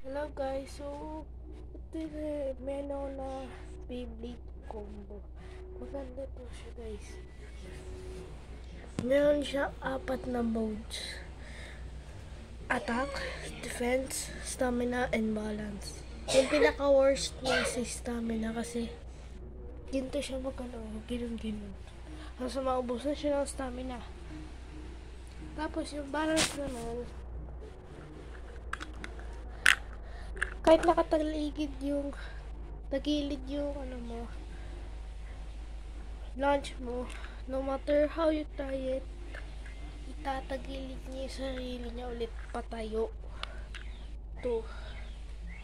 Hello guys, so ito meron ako na Beyblade combo. Maganda to siya guys. Meron siya 4 na modes: attack, defense, stamina, and balance. Yung pinaka worst niya si stamina kasi ginto siya ginun. Hanggang maubos na siya ng stamina. Tapos yung balance naman, kahit nakatagilid yung launch mo, no matter how you try it, itatagilid niya yung sarili niya ulit patayo.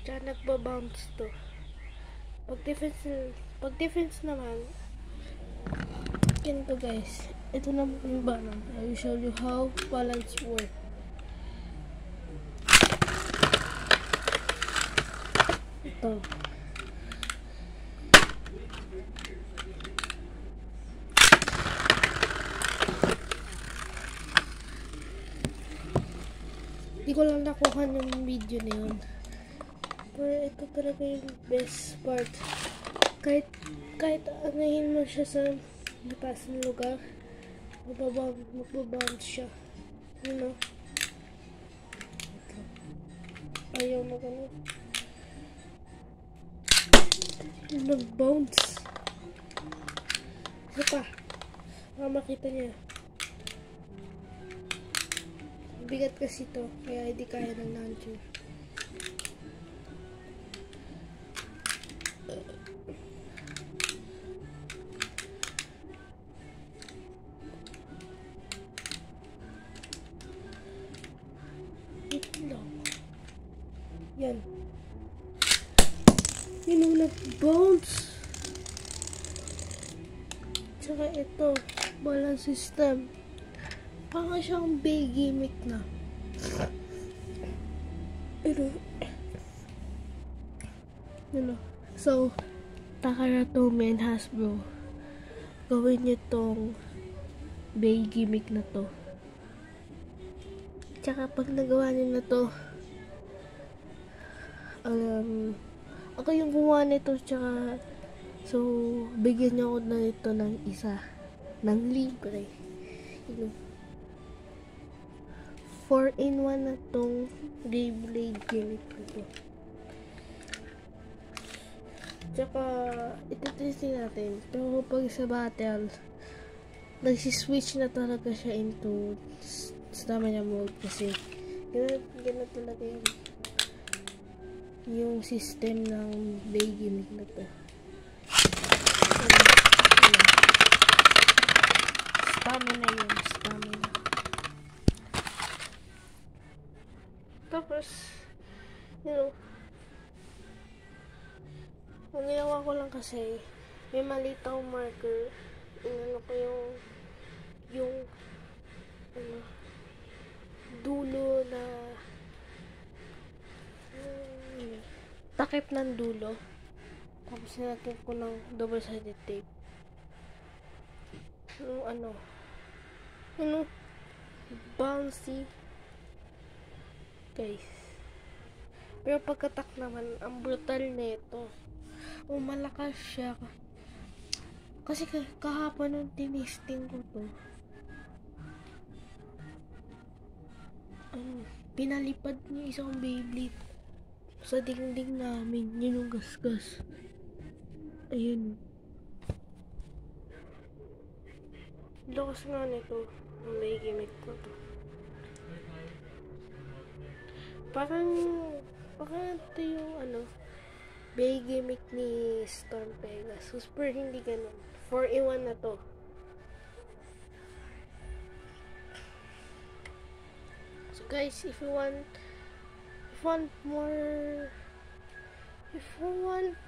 Tsaka nagbabounce to. Pag defense naman, ganito guys. Ito na yung balance. I will show you how balance works. Ito. Hindi ko lang nakuha yung video na yun. Pero ito talaga yung best part. Kahit anahin mo siya sa mataas na lugar, magbabounce siya. You know? Ayaw mo ganun. Nag-bounce. Ito pa. Makita niya. Bigat kasi ito, kaya hindi kaya ng launcher. Ito lang. Yan. Yun ang nag-bounce. Tsaka ito, balance system. Parang siyang big gimmick na. Pero, so, Takara Tomy and Hasbro, gawin nyo tong big gimmick na to. Tsaka pag nagawa nyo na to, ako yung gumawa nito, tsaka, so, bigyan nyo ako na ito ng isa, ng libre. 4-in-1 na tong Beyblade gimmick nito. Tsaka, iti-testing natin. Pero pag sa battle, nagsiswitch na talaga siya into stamina mode kasi gano'n talaga yung system ng Beyblade gimmick na to. Stamina yun, stamina. Tapos, ang ginawa ko lang kasi, may maliit akong marker. Inano ko yung dulo na takip ng dulo. Tapos nilagyan ko ng double-sided tape. Bouncy. Guys. Pero pagkatak naman, ang brutal nito. Malakas siya. Kasi kahapon nung tinisting ko to, pinalipad niya isang Beyblade sa dingding namin. Yun yung gasgas. Ayun. Lakas nga nito. May gimmick ko to. Parang ito yung Bey gimmick ni Storm Pegas. Super hindi ganun. 4-in-1 na to. So guys, if you want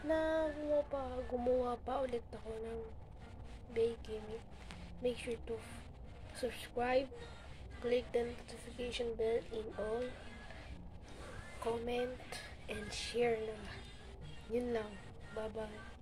na gumawa pa ulit ako ng Bey gimmick, make sure to subscribe, click the notification bell in all, comment, and share na. Yun lang. Bye-bye.